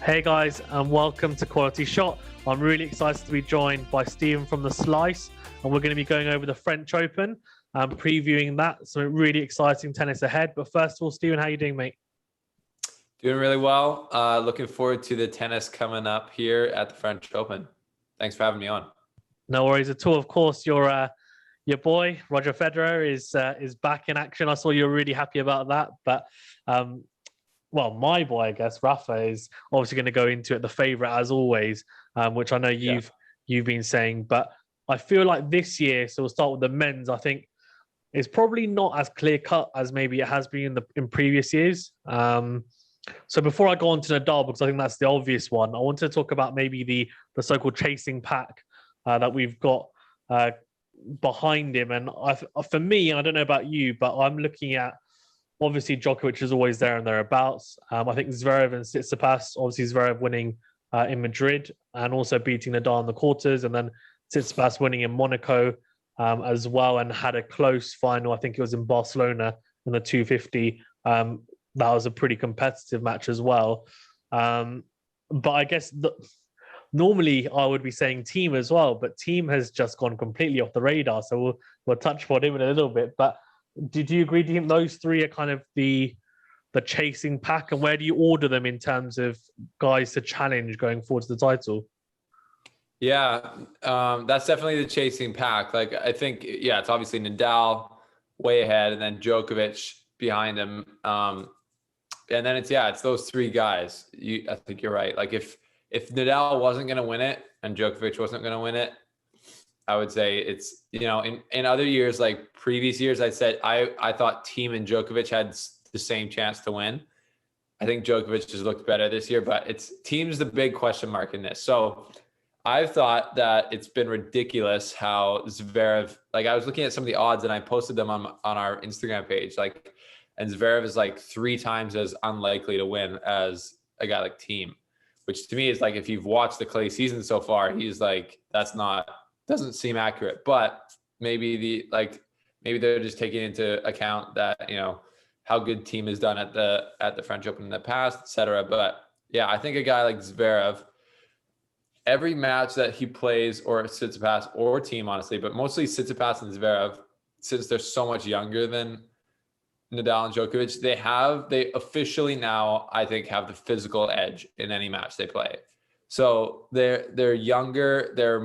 Hey guys, and welcome to Quality Shot. I'm really excited to be joined by Steven from The Slice, and we're going to be going over the French Open and previewing that. So really exciting tennis ahead. But first of all, Steven, how are you doing, mate? Doing really well. Looking forward to the tennis coming up here at the French Open. Thanks for having me on. No worries at all. Of course, your boy Roger Federer is back in action. I saw you were really happy about that, but well, my boy, I guess, Rafael is obviously going to go into it, the favourite as always, which I know you've been saying. But I feel like this year, so we'll start with the men's, I think it's probably not as clear cut as maybe it has been in previous years. So before I go on to Nadal, because I think that's the obvious one, I wanted to talk about maybe the so-called chasing pack that we've got behind him. And for me, I don't know about you, but I'm looking at, obviously, Djokovic is always there and thereabouts. I think Zverev and Tsisipas, obviously Zverev winning in Madrid and also beating Nadal in the quarters, and then Tsisipas winning in Monaco as well, and had a close final. I think it was in Barcelona in the 250. That was a pretty competitive match as well. But I guess normally I would be saying Thiem as well, but Thiem has just gone completely off the radar. So we'll touch upon him in a little bit. But did you agree? Do you think those three are kind of the chasing pack, and where do you order them in terms of guys to challenge going forward to the title? Yeah, that's definitely the chasing pack. Like, I think, it's obviously Nadal way ahead, and then Djokovic behind him. And then it's those three guys. I think you're right. Like, if Nadal wasn't going to win it and Djokovic wasn't going to win it, I would say it's, in other years, like previous years, I said I thought Thiem and Djokovic had the same chance to win. I think Djokovic just looked better this year, but Thiem's the big question mark in this. So I've thought that it's been ridiculous how Zverev, like, I was looking at some of the odds and I posted them on our Instagram page, like, and Zverev is like 3 times as unlikely to win as a guy like Thiem, which to me is like, if you've watched the clay season so far, he's like, doesn't seem accurate. But maybe they're just taking into account that, how good Thiem has done at the French Open in the past, etc. But yeah, I think a guy like Zverev, every match that he plays, or Tsitsipas or Thiem, honestly, but mostly Tsitsipas and Zverev, since they're so much younger than Nadal and Djokovic, they officially now, I think, have the physical edge in any match they play. So they're younger, they're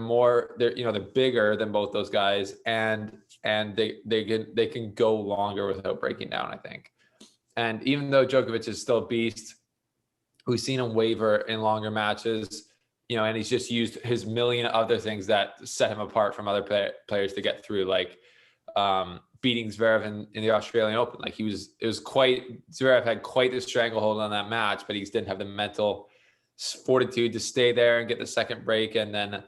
bigger than both those guys, and they can go longer without breaking down, I think. And even though Djokovic is still a beast, we've seen him waver in longer matches, and he's just used his million other things that set him apart from other players to get through, like beating Zverev in the Australian Open. Like, Zverev had quite the stranglehold on that match, but he just didn't have the mental fortitude to stay there and get the second break, and then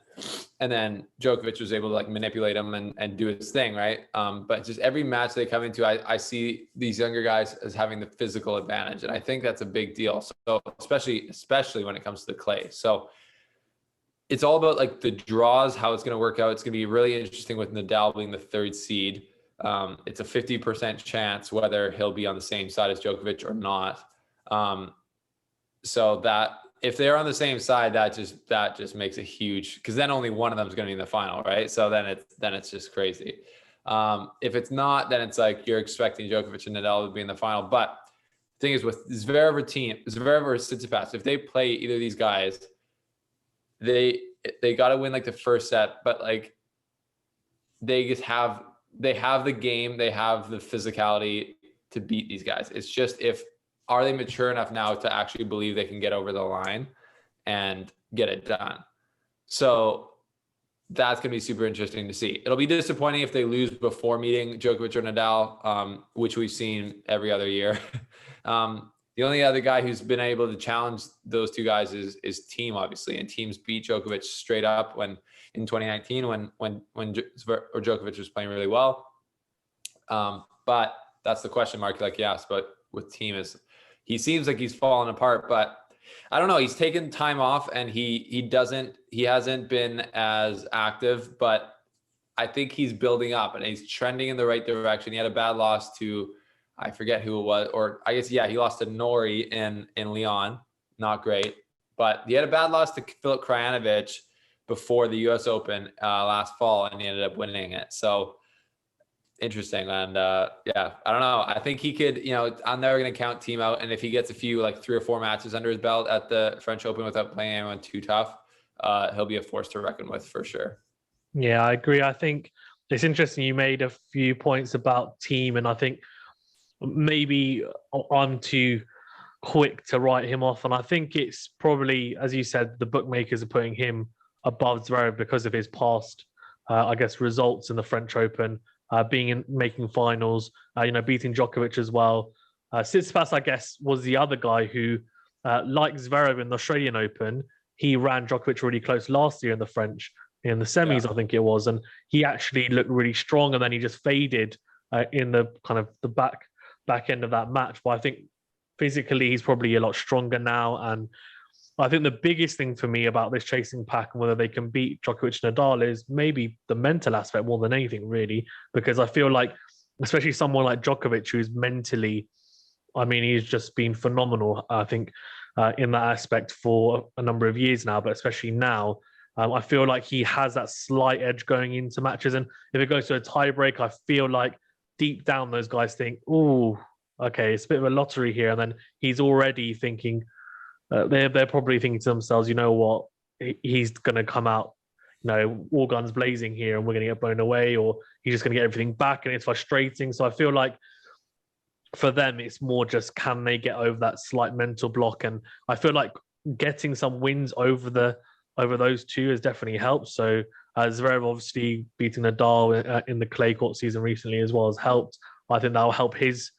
Djokovic was able to like manipulate him and do his thing, right? But just every match they come into, I see these younger guys as having the physical advantage, and I think that's a big deal. So especially when it comes to the clay. So it's all about like the draws, how it's going to work out. It's going to be really interesting with Nadal being the 3rd seed. It's a 50% chance whether he'll be on the same side as Djokovic or not. So that, if they're on the same side, that just makes a huge, because then only one of them is going to be in the final, right? So then it's just crazy. If it's not, then it's like you're expecting Djokovic and Nadal to be in the final. But the thing is, with Zverev or Tsitsipas, if they play either of these guys, they got to win like the first set, but like they have the game, they have the physicality to beat these guys. It's just, are they mature enough now to actually believe they can get over the line and get it done? So that's going to be super interesting to see. It'll be disappointing if they lose before meeting Djokovic or Nadal, which we've seen every other year. The only other guy who's been able to challenge those two guys is Thiem, obviously, and Thiem's beat Djokovic straight up in 2019 when Djokovic was playing really well. But that's the question mark, like you asked. But with Thiem, he seems like he's fallen apart, but I don't know. He's taken time off, and he hasn't been as active, but I think he's building up and he's trending in the right direction. He had a bad loss to, I forget who it was, or I guess, he lost to Norrie in Lyon. Not great. But he had a bad loss to Filip Krajinovic before the U.S. Open last fall, and he ended up winning it. So interesting. And yeah, I don't know. I think he could, I'm never going to count Thiem out. And if he gets a few, like 3 or 4 matches under his belt at the French Open without playing anyone too tough, he'll be a force to reckon with for sure. Yeah, I agree. I think it's interesting. You made a few points about Thiem, and I think maybe I'm too quick to write him off. And I think it's probably, as you said, the bookmakers are putting him above Zverev because of his past, I guess, results in the French Open, making finals, beating Djokovic as well. Tsitsipas, I guess, was the other guy who, like Zverev in the Australian Open, he ran Djokovic really close last year in the French, in the semis, I think it was, and he actually looked really strong, and then he just faded in the kind of the back end of that match. But I think physically he's probably a lot stronger now, and I think the biggest thing for me about this chasing pack and whether they can beat Djokovic and Nadal is maybe the mental aspect more than anything, really, because I feel like, especially someone like Djokovic, who's mentally, he's just been phenomenal, I think, in that aspect for a number of years now, but especially now, I feel like he has that slight edge going into matches. And if it goes to a tiebreak, I feel like deep down those guys think, oh, okay, it's a bit of a lottery here. And then he's already thinking, they're probably thinking to themselves, you know what, he's going to come out, all guns blazing here, and we're going to get blown away, or he's just going to get everything back, and it's frustrating. So I feel like for them, it's more just, can they get over that slight mental block? And I feel like getting some wins over those two has definitely helped. So Zverev obviously beating Nadal in the clay court season recently as well has helped. I think that'll help his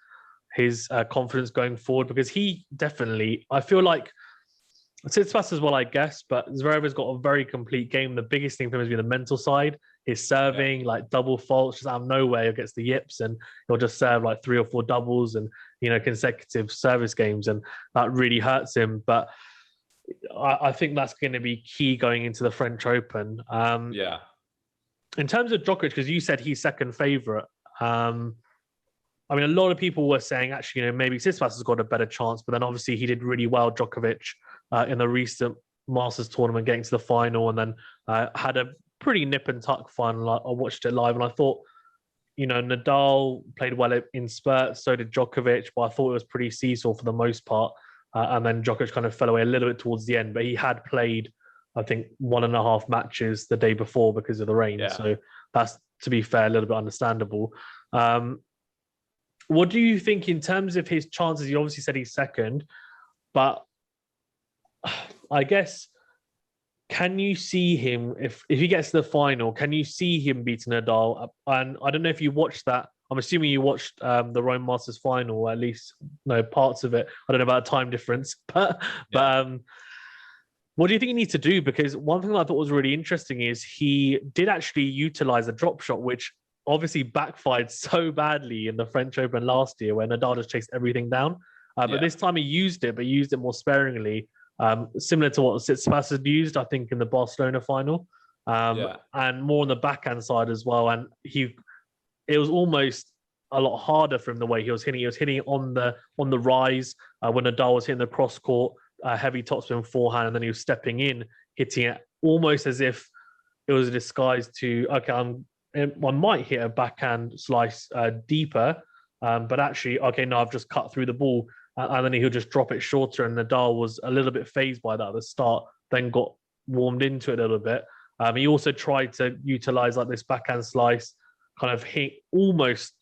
confidence going forward, because he definitely, I feel like, Tsitsipas as well, I guess, but Zverev has got a very complete game. The biggest thing for him has been the mental side. His serving, like double faults, just out of nowhere, he gets the yips, and he'll just serve like 3 or 4 doubles and, consecutive service games, and that really hurts him. But I think that's going to be key going into the French Open. In terms of Djokovic, because you said he's second favourite, a lot of people were saying, actually, maybe Tsitsipas has got a better chance, but then obviously he did really well, Djokovic, in the recent Masters tournament, getting to the final, and then had a pretty nip and tuck final. I watched it live, and I thought, Nadal played well in spurts, so did Djokovic, but I thought it was pretty seesaw for the most part. And then Djokovic kind of fell away a little bit towards the end, but he had played, I think, 1.5 matches the day before because of the rain. Yeah. So that's, to be fair, a little bit understandable. What do you think in terms of his chances? You obviously said he's second, but I guess, can you see him, if he gets to the final, can you see him beating Nadal? And I don't know if you watched that. I'm assuming you watched the Rome Masters final, or at least parts of it. I don't know about a time difference, but what do you think he needs to do? Because one thing that I thought was really interesting is he did actually utilize a drop shot, which obviously backfired so badly in the French Open last year, where Nadal just chased everything down. But this time he used it, but used it more sparingly, similar to what Tsitsipas had used, I think, in the Barcelona final, and more on the backhand side as well. And it was almost a lot harder for him the way he was hitting. He was hitting on the rise when Nadal was hitting the cross court, heavy topspin forehand, and then he was stepping in, hitting it almost as if it was a disguise to, okay, I might hit a backhand slice deeper, but actually, okay, no, I've just cut through the ball, and then he'll just drop it shorter. And Nadal was a little bit phased by that at the start, then got warmed into it a little bit. He also tried to utilize like this backhand slice, kind of hit almost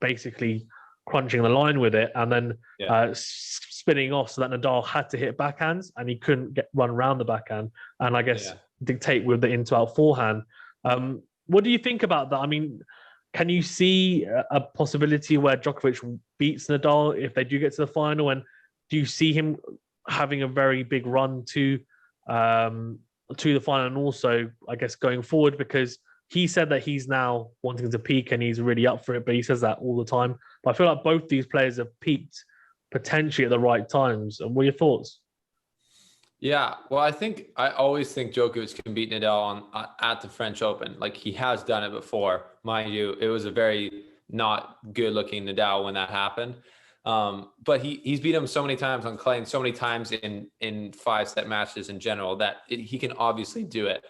basically crunching the line with it, and then spinning off, so that Nadal had to hit backhands, and he couldn't run around the backhand, and I guess dictate with the into-out forehand. What do you think about that? Can you see a possibility where Djokovic beats Nadal if they do get to the final? And do you see him having a very big run to the final, and also, I guess, going forward? Because he said that he's now wanting to peak and he's really up for it, but he says that all the time. But I feel like both these players have peaked potentially at the right times. And what are your thoughts? Yeah, well, I always think Djokovic can beat Nadal at the French Open. Like, he has done it before. Mind you, it was a very not good-looking Nadal when that happened. But he's beat him so many times on clay and so many times in 5-set matches in general that he can obviously do it.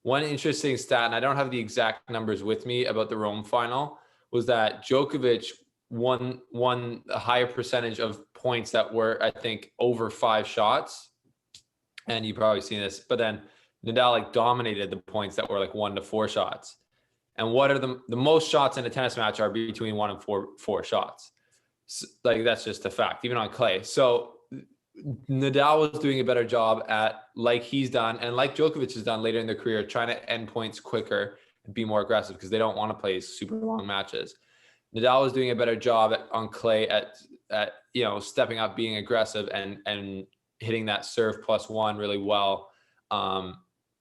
One interesting stat, and I don't have the exact numbers with me about the Rome final, was that Djokovic won a higher percentage of points that were, I think, over 5 shots. And you've probably seen this, but then Nadal like dominated the points that were like 1 to 4 shots. And what are the most shots in a tennis match are between 1 and 4 shots. So, like, that's just a fact, even on clay. So Nadal was doing a better job at, like he's done and like Djokovic has done later in their career, trying to end points quicker and be more aggressive because they don't want to play super long matches. Nadal was doing a better job on clay at stepping up, being aggressive and hitting that serve +1 really well,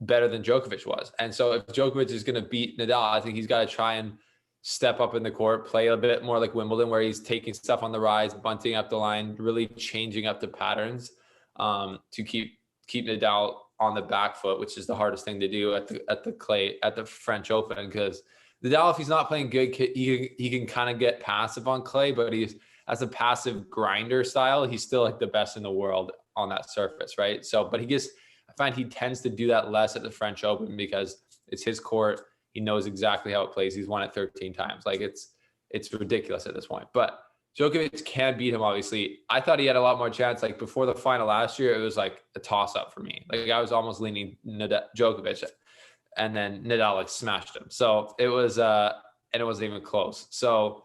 better than Djokovic was. And so if Djokovic is going to beat Nadal, I think he's got to try and step up in the court, play a bit more like Wimbledon, where he's taking stuff on the rise, bunting up the line, really changing up the patterns to keep Nadal on the back foot, which is the hardest thing to do at the French Open, because Nadal, if he's not playing good, he can kind of get passive on clay, but he's as a passive grinder style, he's still like the best in the world on that surface, right? So, but I find he tends to do that less at the French Open because it's his court. He knows exactly how it plays. He's won it 13 times. Like it's ridiculous at this point. But Djokovic can beat him, obviously. I thought he had a lot more chance. Like before the final last year, it was like a toss-up for me. Like I was almost leaning Djokovic, and then Nadal like smashed him. So it was, and it wasn't even close. So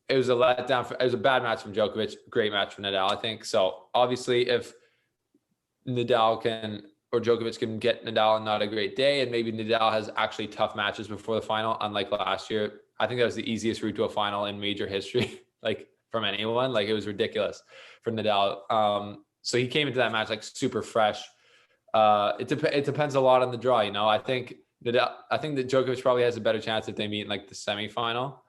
it was a letdown. It was a bad match from Djokovic, great match from Nadal, I think. So obviously, if Nadal or Djokovic can get Nadal on not a great day, and maybe Nadal has actually tough matches before the final, unlike last year. I think that was the easiest route to a final in major history, like from anyone. Like it was ridiculous for Nadal. So he came into that match like super fresh. It depends a lot on the draw, I think that Djokovic probably has a better chance if they meet in like the semifinal.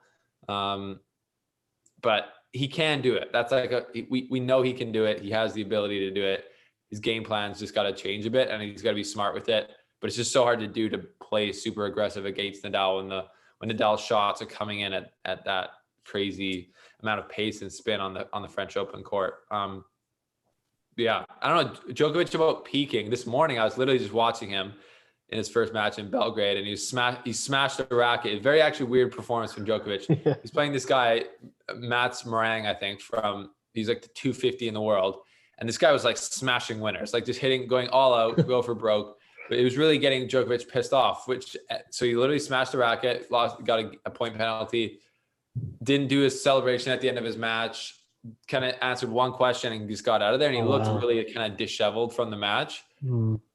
But he can do it. That's like we know he can do it. He has the ability to do it. His game plan's just got to change a bit, and he's got to be smart with it. But it's just so hard to do, to play super aggressive against Nadal when Nadal's shots are coming in at that crazy amount of pace and spin on the French Open court. Yeah, I don't know Djokovic about peaking. This morning I was literally just watching him in his first match in Belgrade, and he smashed the racket. A very actually weird performance from Djokovic. Yeah. He's playing this guy Mats Morang, I think, he's like the 250 in the world. And this guy was like smashing winners, like just hitting, going all out, go for broke. But it was really getting Djokovic pissed off, so he literally smashed the racket, got a point penalty, didn't do his celebration at the end of his match, kind of answered one question and just got out of there. And he looked really kind of disheveled from the match.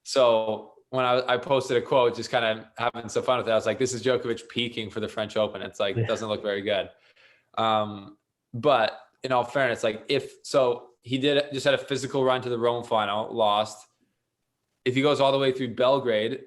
So when I posted a quote, just kind of having some fun with it, I was like, this is Djokovic peaking for the French Open. It's like, it doesn't look very good. But in all fairness, like he just had a physical run to the Rome final, lost. If he goes all the way through Belgrade,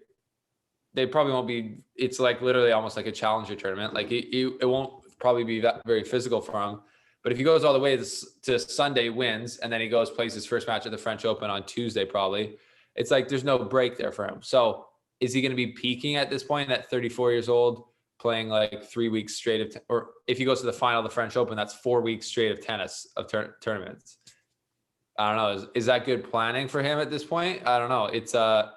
they probably won't be, it's like literally almost like a challenger tournament. Like it won't probably be that very physical for him. But if he goes all the way to Sunday, wins, and then he plays his first match at the French Open on Tuesday, probably, it's like there's no break there for him. So is he going to be peaking at this point at 34 years old, playing like 3 weeks straight or if he goes to the final of the French Open, that's 4 weeks straight of tennis, of tournaments. I don't know. Is that good planning for him at this point? I don't know. It's I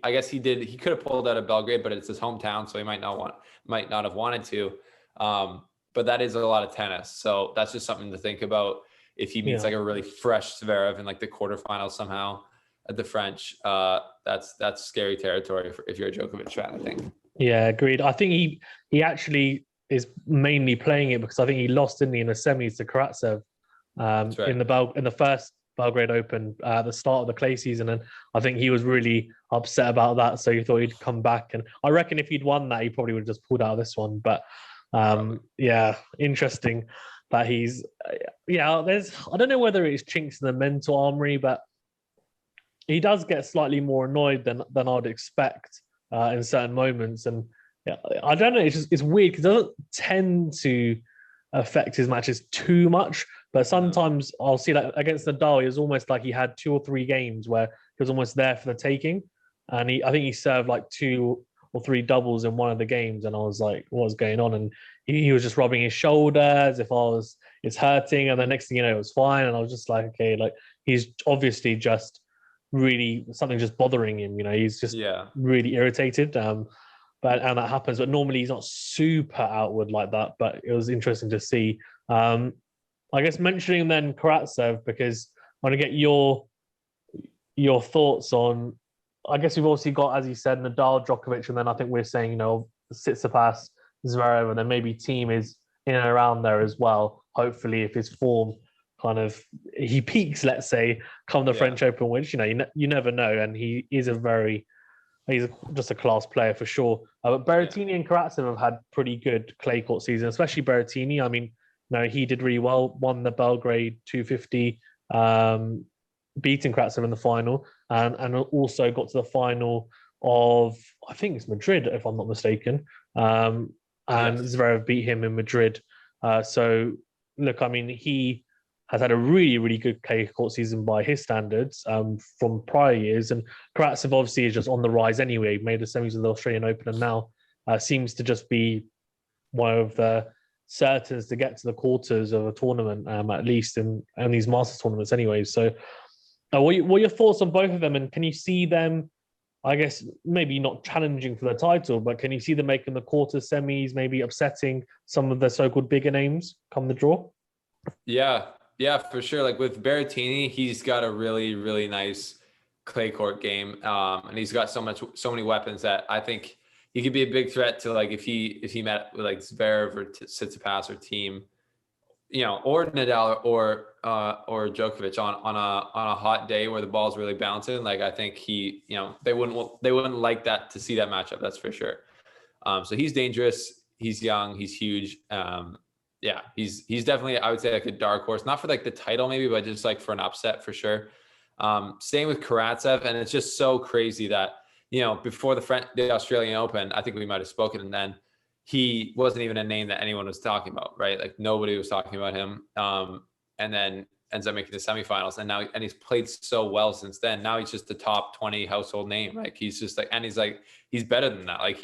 guess he could have pulled out of Belgrade, but it's his hometown, so he might not have wanted to. But that is a lot of tennis. So that's just something to think about. If he meets like a really fresh Zverev in like the quarterfinals somehow at the French, that's scary territory if you're a Djokovic fan, I think. Yeah, agreed. I think he actually is mainly playing it because I think he lost in the semis to Karatsev in the first Belgrade Open at the start of the clay season, and I think he was really upset about that. So he thought he'd come back, and I reckon if he'd won that, he probably would have just pulled out of this one. But interesting that he's I don't know whether it's chinks in the mental armory, but he does get slightly more annoyed than I'd expect in certain moments, and I don't know. It's weird because it doesn't tend to affect his matches too much, but sometimes I'll see that against Nadal, it was almost like he had 2 or 3 games where he was almost there for the taking, and I think he served like 2 or 3 doubles in one of the games, and I was like, what's going on? And he was just rubbing his shoulder as if I was it's hurting, and the next thing you know, it was fine. And I was just like, okay, like he's obviously just really something just bothering him. He's just really irritated. And that happens. But normally he's not super outward like that. But it was interesting to see. I guess mentioning then Karatsev, because I want to get your thoughts on. I guess we've obviously got, as you said, Nadal, Djokovic, and then I think we're saying, Tsitsipas, Zverev, and then maybe Thiem is in and around there as well. Hopefully, if his form he peaks, let's say, come the French Open, which you never know, and he is he's just a class player for sure. But Berrettini and Karatsev have had pretty good clay court season, especially Berrettini. I mean, he did really well, won the Belgrade 250, beating Karatsev in the final, and also got to the final of, I think it's Madrid, if I'm not mistaken. And Zverev beat him in Madrid. So, look, I mean, he has had a really, really good clay court season by his standards from prior years. And Karatsev obviously is just on the rise anyway. He made the semis of the Australian Open and now seems to just be one of the certains to get to the quarters of a tournament, at least in these Masters tournaments anyway. So what are your thoughts on both of them? And can you see them, I guess, maybe not challenging for the title, but can you see them making the quarters, semis, maybe upsetting some of the so-called bigger names come the draw? Yeah, for sure. Like with Berrettini, he's got a really, really nice clay court game. And he's got so many weapons that I think he could be a big threat to, like, if he met with like Zverev or Tsitsipas or Thiem, or Nadal or Djokovic on a hot day where the ball's really bouncing. Like, I think they wouldn't like that to see that matchup. That's for sure. So he's dangerous. He's young. He's huge. He's definitely, I would say, like a dark horse, not for like the title maybe, but just like for an upset for sure. Same with Karatsev, and it's just so crazy that before the Australian Open, I think we might have spoken, and then he wasn't even a name that anyone was talking about, right? Like nobody was talking about him. And then ends up making the semifinals, and he's played so well since then. Now he's just the top 20 household name. Like he's just like, and he's better than that. Like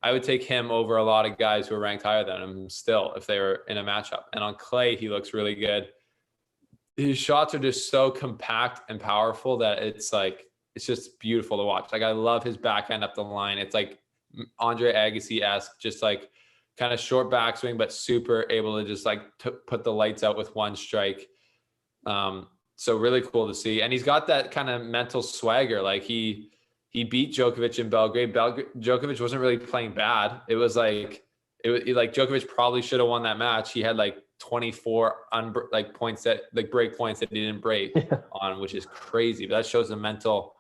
I would take him over a lot of guys who are ranked higher than him still if they were in a matchup. And on clay, he looks really good. His shots are just so compact and powerful that it's just beautiful to watch. Like I love his backhand up the line. It's like Andre Agassi-esque, just like kind of short backswing, but super able to just like put the lights out with one strike. So really cool to see. And he's got that kind of mental swagger. Like he beat Djokovic in Belgrade. Djokovic wasn't really playing bad. It was like Djokovic probably should have won that match. He had like 24 points break points that he didn't break on, which is crazy. But that shows the mental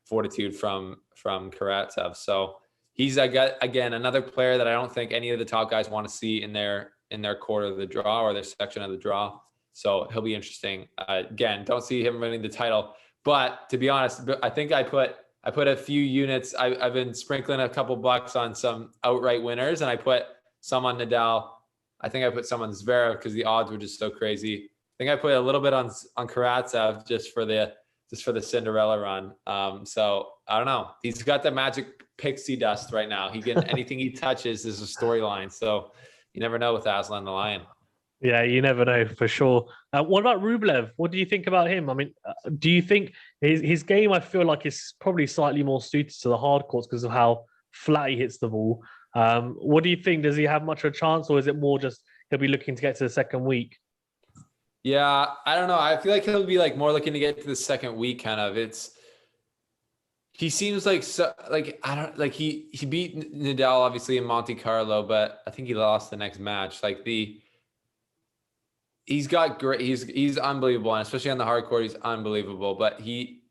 fortitude from Karatsev. So he's again another player that I don't think any of the top guys want to see in their quarter of the draw or their section of the draw. So he'll be interesting. Again, don't see him winning the title. But to be honest, I think I put a few units. I've been sprinkling a couple bucks on some outright winners, and I put some on Nadal. I think I put some on Zverev because the odds were just so crazy. I think I put a little bit on Karatsev just for the Cinderella run. So I don't know. He's got the magic pixie dust right now. Anything he touches is a storyline. So you never know with Aslan the Lion. Yeah, you never know for sure. What about Rublev? What do you think about him? I mean, do you think his game, I feel like, is probably slightly more suited to the hard courts because of how flat he hits the ball? What do you think? Does he have much of a chance, or is it more just he'll be looking to get to the second week? Yeah, I don't know. I feel like he'll be like more looking to get to the second week. Kind of. He seems like he beat Nadal obviously in Monte Carlo, but I think he lost the next match. He's got great. He's unbelievable, and especially on the hard court, he's unbelievable. But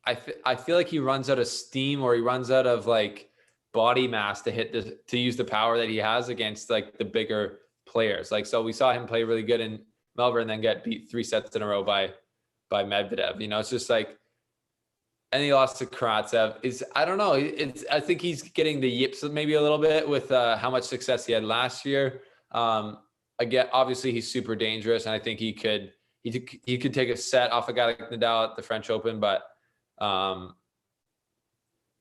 I feel like he runs out of steam, or he runs out of like body mass to use the power that he has against like the bigger players. Like, so we saw him play really good in Melbourne, and then get beat 3 sets in a row by Medvedev. It's just like, and he lost to Karatsev. I don't know. I think he's getting the yips maybe a little bit with how much success he had last year. Again, obviously he's super dangerous, and I think he could take a set off a guy like Nadal at the French Open, but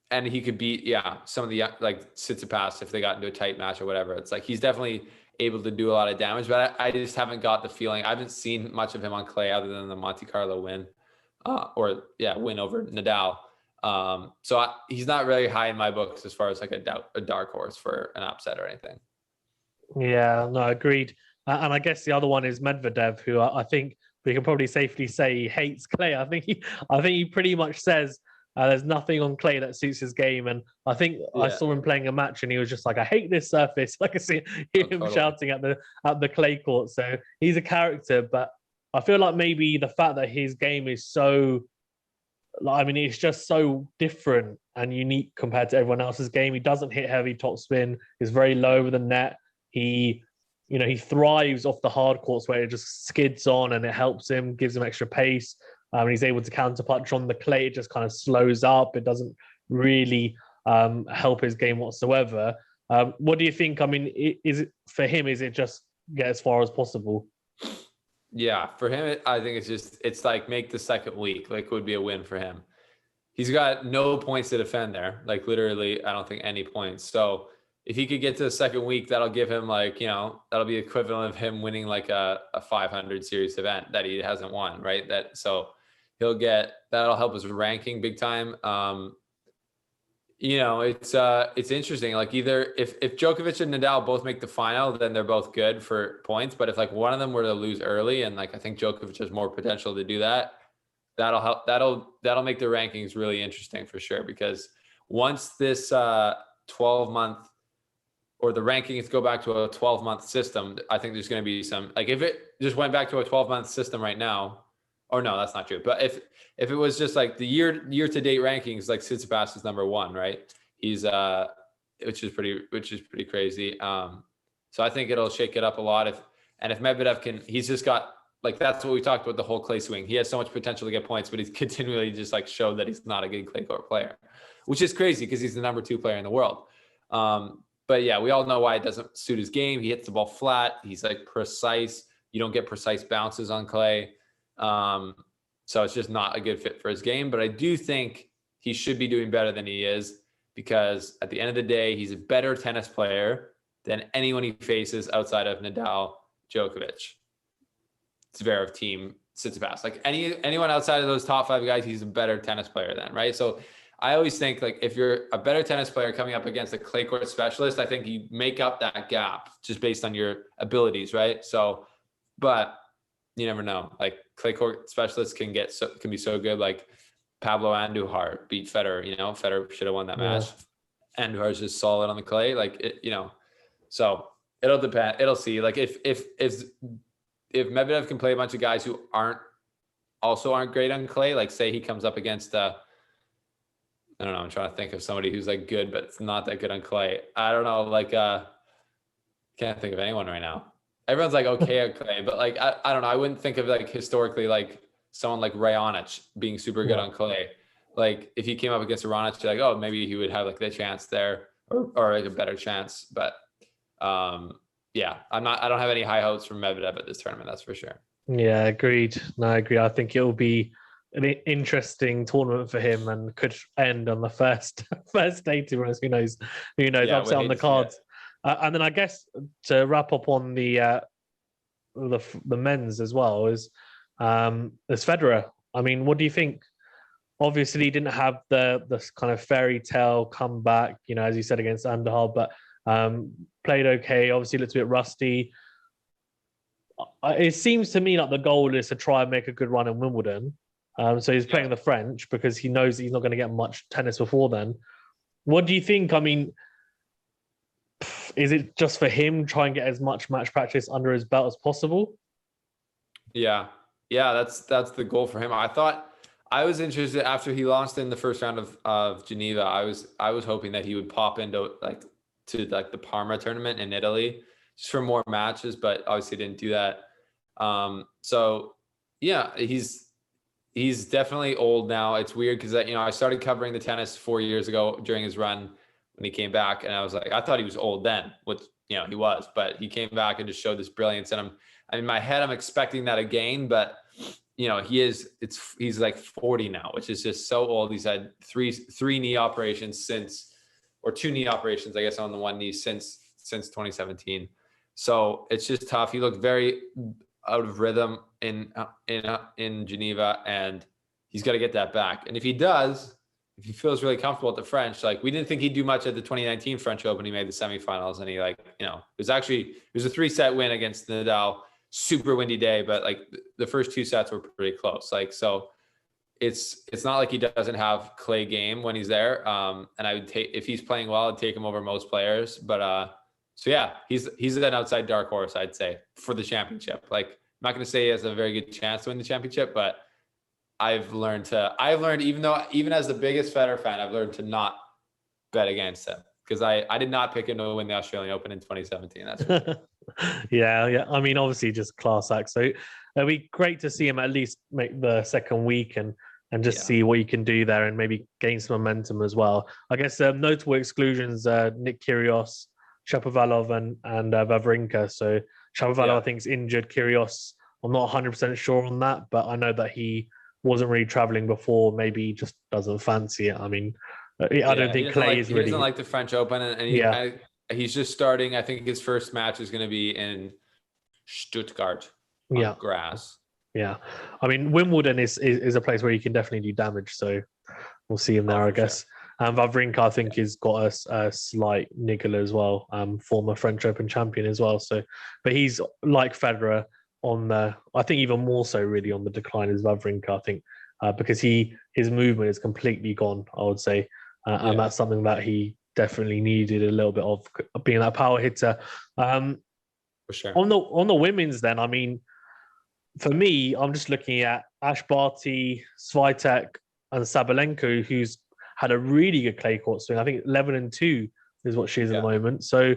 and he could beat some of the like Tsitsipas if they got into a tight match or whatever. It's like he's definitely able to do a lot of damage. But I just haven't got the feeling. I haven't seen much of him on clay other than the Monte Carlo win, win over Nadal. So he's not really high in my books as far as like a dark horse for an upset or anything. Yeah, no, agreed. And I guess the other one is Medvedev, who I think we can probably safely say he hates clay. I think he pretty much says there's nothing on clay that suits his game. And I think I saw him playing a match, and he was just like, "I hate this surface." Like I see him shouting at the clay court. So he's a character, but I feel like maybe the fact that his game is so, I mean, it's just so different and unique compared to everyone else's game. He doesn't hit heavy topspin. He's very low over the net. He thrives off the hard courts where it just skids on and it helps him, gives him extra pace. And he's able to counter punch on the clay. It just kind of slows up. It doesn't really help his game whatsoever. What do you think? I mean, is it for him? Is it just get as far as possible? Yeah, for him, I think it's like make the second week, like would be a win for him. He's got no points to defend there, like literally, I don't think any points. So if he could get to the second week, that'll give him like, that'll be equivalent of him winning like a 500 series event that he hasn't won, right? So that'll help his ranking big time. It's interesting. Like either if Djokovic and Nadal both make the final, then they're both good for points. But if like one of them were to lose early, and like I think Djokovic has more potential to do that, that'll help. That'll make the rankings really interesting for sure. Because once this 12-month or the rankings go back to a 12-month system, I think there's going to be some, like if it just went back to a 12-month system right now, or no, that's not true. But if it was just like the year to date rankings, like Tsisipas is number 1, right? He's which is pretty crazy. So I think it'll shake it up a lot. If Medvedev he's just got, like, that's what we talked about, the whole clay swing. He has so much potential to get points, but he's continually just like showed that he's not a good clay court player, which is crazy because he's the number 2 player in the world. But yeah, we all know why it doesn't suit his game. He hits the ball flat. He's like precise. You don't get precise bounces on clay. So it's just not a good fit for his game. But I do think he should be doing better than he is, because at the end of the day, he's a better tennis player than anyone he faces outside of Nadal, Djokovic, Zverev, Thiem, Tsitsipas. Like anyone outside of those top 5 guys, he's a better tennis player than, right? So I always think, like, if you're a better tennis player coming up against a clay court specialist, I think you make up that gap just based on your abilities, right? So, but you never know. Like, clay court specialists can be so good. Like Pablo Andujar beat Federer. Federer should have won that match. Andujar is just solid on the clay. Like so it'll depend. It'll see. Like if Medvedev can play a bunch of guys who aren't great on clay, like say he comes up against I don't know. I'm trying to think of somebody who's like good, but it's not that good on clay. I don't know. Like, can't think of anyone right now. Everyone's like okay on clay, but like I don't know. I wouldn't think of like historically like someone like Raonic being super good on clay. Like if he came up against Raonic, you're like, oh, maybe he would have like the chance there, or like a better chance. But yeah, I don't have any high hopes from Medvedev at this tournament. That's for sure. Yeah, agreed. No, I agree. I think it will be an interesting tournament for him and could end on the first day, to be honest. Who knows? Yeah, upset on the cards. And then I guess to wrap up on the men's as well is Federer. I mean, what do you think? Obviously, he didn't have the kind of fairy tale comeback, as you said, against Underhard, but played okay. Obviously, looked a bit rusty. It seems to me like the goal is to try and make a good run in Wimbledon. So he's playing the French because he knows he's not going to get much tennis before then. What do you think? I mean, is it just for him try and get as much match practice under his belt as possible? Yeah, that's the goal for him. I was interested after he lost in the first round of Geneva. I was hoping that he would pop into the Parma tournament in Italy just for more matches, but obviously didn't do that. So yeah, he's definitely old now. It's weird because I started covering the tennis 4 years ago during his run when he came back, and I was like, I thought he was old then, which he was, but he came back and just showed this brilliance. And in my head, I'm expecting that again, but he's like 40 now, which is just so old. He's had three knee operations or 2 knee operations, I guess, on the one knee since 2017. So it's just tough. He looked very out of rhythm in Geneva, and he's got to get that back. And if he does, if he feels really comfortable at the French, like we didn't think he'd do much at the 2019 French Open. He made the semifinals, and he it was a 3-set win against Nadal. Super windy day, but like the first 2 sets were pretty close. Like, so it's not like he doesn't have clay game when he's there. And I would take, if he's playing well, I'd take him over most players. But so yeah, he's an outside dark horse, I'd say, for the championship. Like, I'm not going to say he has a very good chance to win the championship, but I've learned even as the biggest Federer fan, I've learned to not bet against him, because I did not pick him to win the Australian Open in 2017. That's for sure. Yeah. I mean, obviously just class act. So it'd be great to see him at least make the second week and just see what you can do there and maybe gain some momentum as well. I guess notable exclusions, Nick Kyrgios, Shapovalov and Wawrinka. So Shapovalov, I think, is injured. Kyrgios, I'm not 100% sure on that, but I know that he wasn't really traveling before. Maybe he just doesn't fancy it. I mean, I don't think clay is really... He doesn't like the French Open, and he's just starting. I think his first match is going to be in Stuttgart on grass. Yeah. I mean, Wimbledon is a place where you can definitely do damage. So we'll see him there, I guess. Sure. And Wawrinka, I think, has got a slight niggle as well. Former French Open champion as well. So, but he's like Federer I think even more so really on the decline as Wawrinka, I think, because his movement is completely gone, I would say. And that's something that he definitely needed a little bit of, being that power hitter. For sure. On the women's then, I mean, for me, I'm just looking at Barty, Swiatek, and Sabalenka, who's had a really good clay court swing. I think 11-2 is what she is at the moment. So,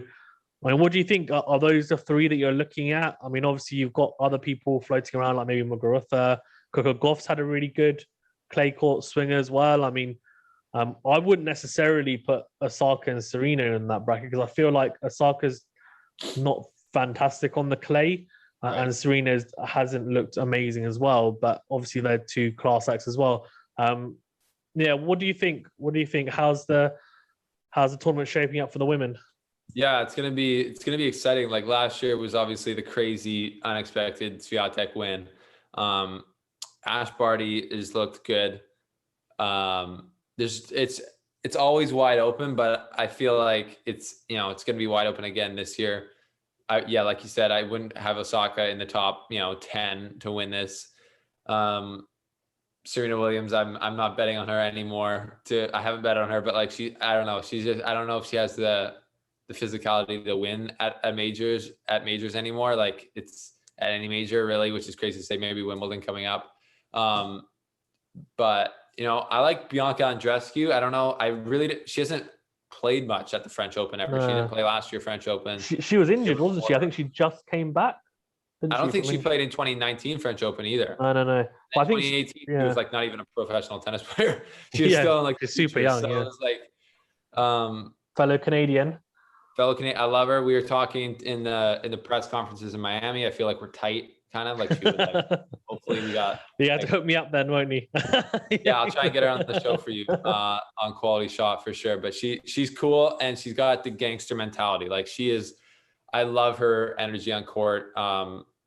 I mean, what do you think? Are those the 3 that you're looking at? I mean, obviously, you've got other people floating around, like maybe Muguruza. Coco Gauff's had a really good clay court swing as well. I mean, I wouldn't necessarily put Osaka and Serena in that bracket, because I feel like Osaka's not fantastic on the clay, and Serena hasn't looked amazing as well. But obviously, they're 2 class acts as well. What do you think? How's the tournament shaping up for the women? Yeah, it's gonna be exciting. Like last year was obviously the crazy, unexpected Swiatek win. Barty has looked good. It's always wide open, but I feel like it's gonna be wide open again this year. Like you said, I wouldn't have Osaka in the top 10 to win this. Serena Williams, I'm not betting on her anymore. I haven't bet on her, but like I don't know. I don't know if she has the physicality to win at majors anymore. Like it's at any major really, which is crazy to say. Maybe Wimbledon coming up. But I like Bianca Andreescu. I don't know. She hasn't played much at the French Open ever. She didn't play last year French Open. She was injured, wasn't she? I think she just came back. I don't think she played in 2019 French Open either. I don't know. I think 2018 she was like not even a professional tennis player. She was still in like super young. So it was like fellow Canadian. I love her. We were talking in the press conferences in Miami. I feel like we're tight, kind of like she was like, hopefully we got. You have to hook me up then, won't you? Yeah, I'll try and get her on the show for you on Quality Shot for sure. But she's cool, and she's got the gangster mentality. Like she is. I love her energy on court.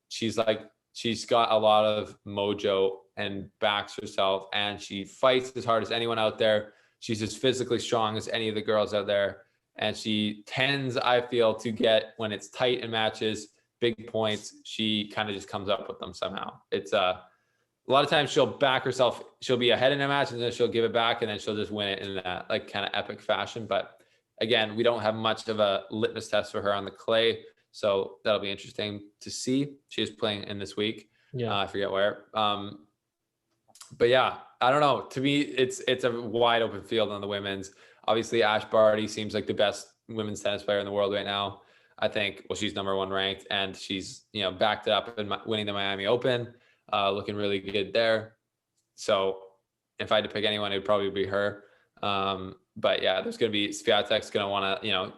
She's got a lot of mojo and backs herself, and she fights as hard as anyone out there. She's as physically strong as any of the girls out there. And she tends, I feel, to get, when it's tight in matches, big points, she kind of just comes up with them somehow. It's a lot of times she'll back herself. She'll be ahead in a match and then she'll give it back and then she'll just win it in that like kind of epic fashion. But again, we don't have much of a litmus test for her on the clay. So that'll be interesting to see. She is playing in this week. Yeah. I forget where. But yeah, I don't know. To me, it's a wide open field on the women's. Obviously, Barty seems like the best women's tennis player in the world right now. I think, well, she's number 1 ranked, and she's, backed it up in winning the Miami Open, looking really good there. So if I had to pick anyone, it'd probably be her. But yeah, there's going to be Swiatek's going to want to,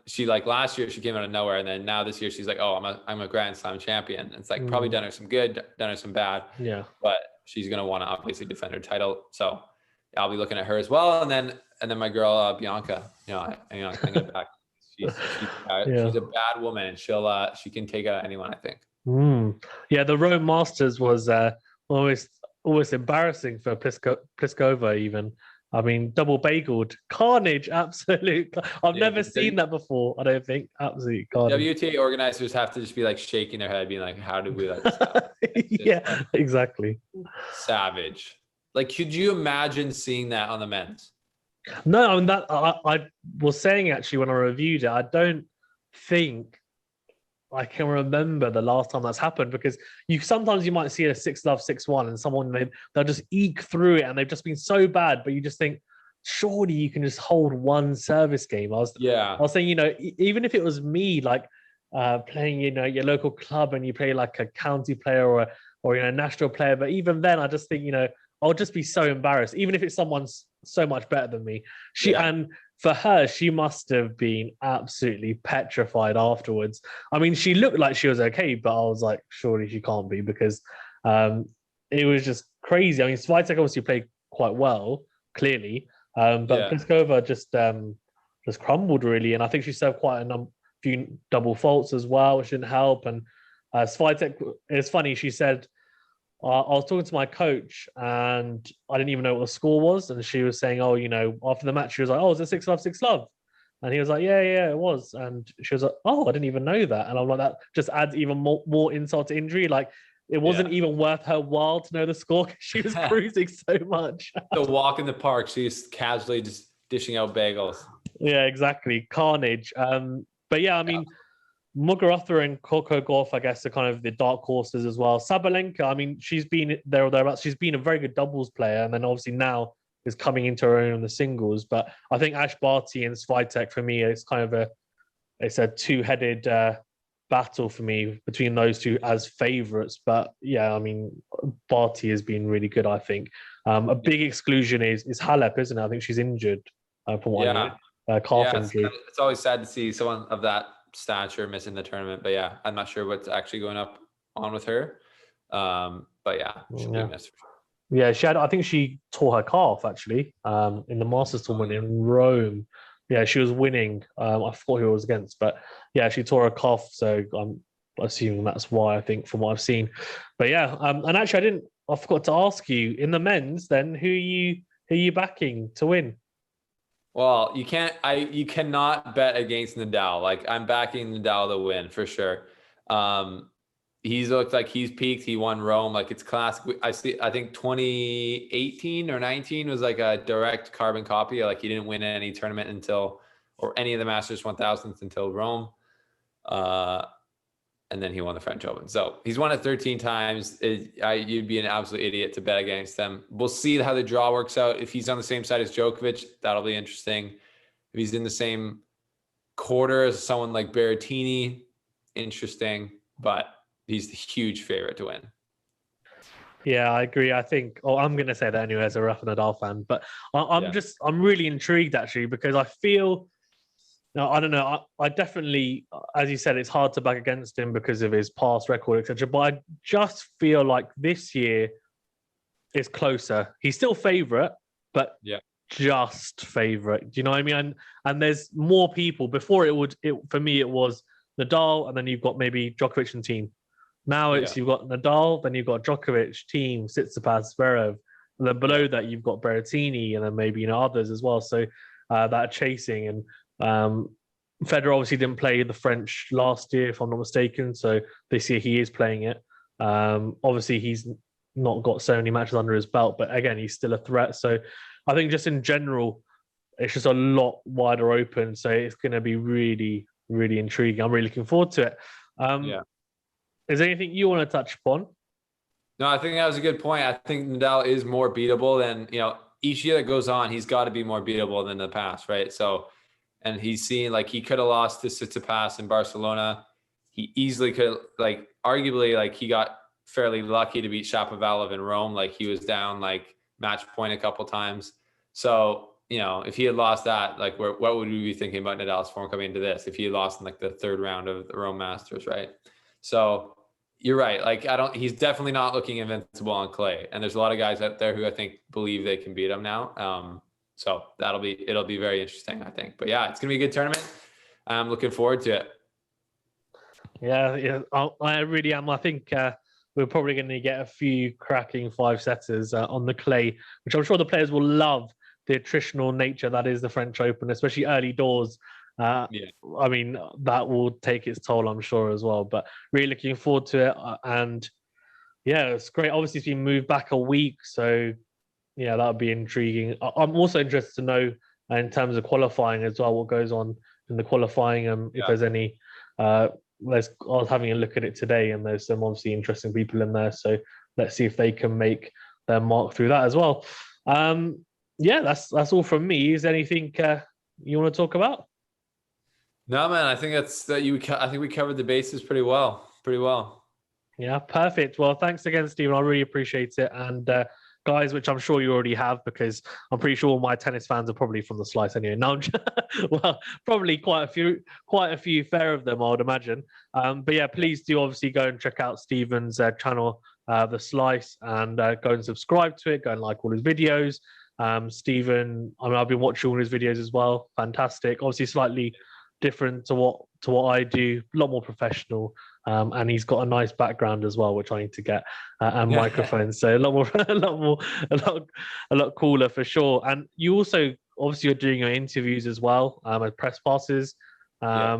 she like last year, she came out of nowhere. And then now this year, she's like, oh, I'm a Grand Slam champion. It's like probably done her some good, done her some bad. Yeah. But she's going to want to obviously defend her title. So I'll be looking at her as well. And then my girl, Bianca, I'm going to back. Yeah. She's a bad woman, and she can take out anyone, I think. Yeah, the Rome Masters was almost embarrassing for Pliskova even. I mean, double bageled. Carnage, absolute. I've never seen that before, I don't think. Absolute carnage. WTA organizers have to just be like shaking their head, being like, how did we let this happen? Yeah, exactly. Savage. Like, could you imagine seeing that on the men's? No, I mean that I was saying actually when I reviewed it, I don't think I can remember the last time that's happened, because sometimes you might see a 6-love 6-1 and someone they'll just eke through it and they've just been so bad, but you just think surely you can just hold one service game. I was saying, even if it was me like playing your local club and you play like a county player or a national player, but even then I just think I'll just be so embarrassed, even if it's someone's so much better than me. And for her, she must have been absolutely petrified afterwards. I mean, she looked like she was okay, but I was like, surely she can't be, because it was just crazy. I mean, Swiatek obviously played quite well, clearly, but Pliskova just crumbled really, and I think she served quite a few double faults as well, which didn't help. And Swiatek, it's funny, she said, I was talking to my coach and I didn't even know what the score was. And she was saying, after the match, she was like, is it 6-love, 6-love? And he was like, yeah, it was. And she was like, I didn't even know that. And I'm like, that just adds even more insult to injury. Like, it wasn't even worth her while to know the score because she was cruising so much. The walk in the park, she's casually just dishing out bagels. Yeah, exactly. Carnage. But yeah, I mean, Muguruza and Coco Gauff, I guess, are kind of the dark horses as well. Sabalenka, I mean, she's been there or thereabouts. She's been a very good doubles player, and then obviously now is coming into her own on the singles. But I think Barty and Swiatek, for me, it's kind of a two-headed battle for me between those two as favourites. But yeah, I mean, Barty has been really good, I think. A big exclusion is Halep, isn't it? I think she's injured from what I know. Calf injury. It's always sad to see someone of that stature missing the tournament, but yeah, I'm not sure what's actually going on with her. But yeah, she'll be missed for sure. Yeah, I think she tore her calf actually in the Masters tournament in Rome. Yeah, she was winning. I forgot who it was against, but yeah, she tore her calf. So I'm assuming that's why, I think, from what I've seen. But yeah, and actually I forgot to ask you, in the men's then, who are you backing to win? Well, you cannot bet against Nadal. Like, I'm backing Nadal to win for sure. He's looked like he's peaked. He won Rome. Like, it's classic. I think 2018 or 19 was like a direct carbon copy. Like, he didn't win any tournament or any of the Masters 1000s until Rome. And then he won the French Open. So he's won it 13 times. You'd be an absolute idiot to bet against them. We'll see how the draw works out. If he's on the same side as Djokovic, that'll be interesting. If he's in the same quarter as someone like Berretini, interesting. But he's the huge favorite to win. Yeah, I agree. I think, I'm going to say that anyway as a Rafa Nadal fan, but I'm really intrigued actually, because I feel, I don't know, I definitely, as you said, it's hard to back against him because of his past record, etc. But I just feel like this year is closer. He's still favourite, but just favourite. Do you know what I mean? And there's more people. Before for me, it was Nadal, and then you've got maybe Djokovic and Thiem. Now you've got Nadal, then you've got Djokovic, Thiem, Tsitsipas, Zverev. And then below that, you've got Berrettini, and then maybe others as well. So that are chasing. And Federer obviously didn't play the French last year, if I'm not mistaken. So this year he is playing it. Obviously, he's not got so many matches under his belt, but again, he's still a threat. So I think just in general, it's just a lot wider open. So it's going to be really, really intriguing. I'm really looking forward to it. Is there anything you want to touch upon? No, I think that was a good point. I think Nadal is more beatable than, each year that goes on, he's got to be more beatable than the past, right? So, and he's seen, like, he could have lost to Tsitsipas in Barcelona. He easily could, like, arguably, like, he got fairly lucky to beat Shapovalov in Rome. Like, he was down, like, match point a couple times. So, if he had lost that, like, what would we be thinking about Nadal's form coming into this? If he had lost in, like, the third round of the Rome Masters, right? So you're right. Like, he's definitely not looking invincible on clay. And there's a lot of guys out there who I think believe they can beat him now. So it'll be very interesting, I think. But yeah, it's going to be a good tournament. I'm looking forward to it. Yeah, I really am. I think we're probably going to get a few cracking 5-setters on the clay, which I'm sure the players will love the attritional nature that is the French Open, especially early doors. I mean, that will take its toll, I'm sure, as well. But really looking forward to it. And yeah, it's great. Obviously, it's been moved back a week. So yeah, that would be intriguing. I'm also interested to know in terms of qualifying as well, what goes on in the qualifying, if there's any. I was having a look at it today, and there's some obviously interesting people in there. So let's see if they can make their mark through that as well. Yeah, that's all from me. Is there anything you want to talk about? No, man. I think I think we covered the bases pretty well. Yeah, perfect. Well, thanks again, Stephen. I really appreciate it. And guys, which I'm sure you already have, because I'm pretty sure all my tennis fans are probably from the Slice anyway. No, well, probably quite a few fair of them, I would imagine. But yeah, please do obviously go and check out Stephen's channel, The Slice, and go and subscribe to it. Go and like all his videos. Stephen, I mean, I've been watching all his videos as well. Fantastic. Obviously, slightly different to what I do. A lot more professional. And he's got a nice background as well, which I need to get, and microphones. So a lot cooler for sure. And you also, obviously, you're doing your interviews as well, at press passes. I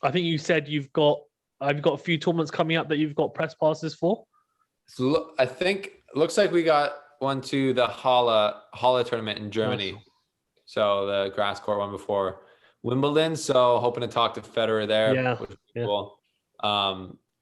think you said have you got a few tournaments coming up that you've got press passes for? So I think looks like we got one to the Halle tournament in Germany. Nice. So the grass court one before Wimbledon. So hoping to talk to Federer there. Yeah. Which would be cool.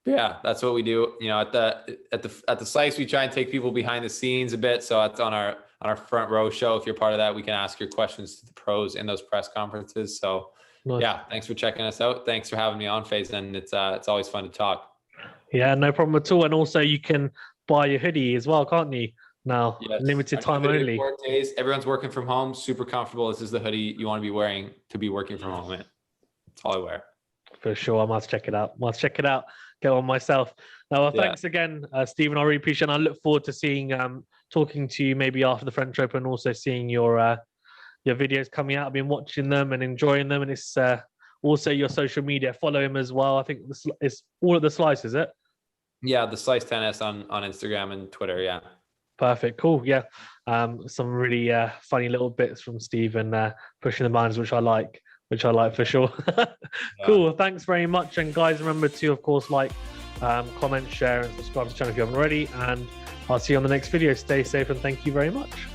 Yeah, that's what we do. You know, at the Slice, we try and take people behind the scenes a bit. So it's on our front row show. If you're part of that, we can ask your questions to the pros in those press conferences. So nice. Yeah, thanks for checking us out. Thanks for having me on, Faison. It's always fun to talk. Yeah, no problem at all. And also you can buy your hoodie as well, can't you? Now, yes. Limited time only. 4 days. Everyone's working from home. Super comfortable. This is the hoodie you want to be wearing to be working from home. That's all I wear. For sure. I must check it out. Get on myself. Now, thanks again, Stephen. I really appreciate it. I look forward to seeing, talking to you maybe after the French Open, also seeing your videos coming out. I've been watching them and enjoying them. And it's also your social media. Follow him as well. I think it's all at The Slice, is it? Yeah, The Slice Tennis on Instagram and Twitter. Yeah. Perfect. Cool. Yeah. Some really funny little bits from Stephen pushing the boundaries, which I like for sure. Cool. Thanks very much. And guys, remember to, of course, like, comment, share, and subscribe to the channel if you haven't already. And I'll see you on the next video. Stay safe and thank you very much.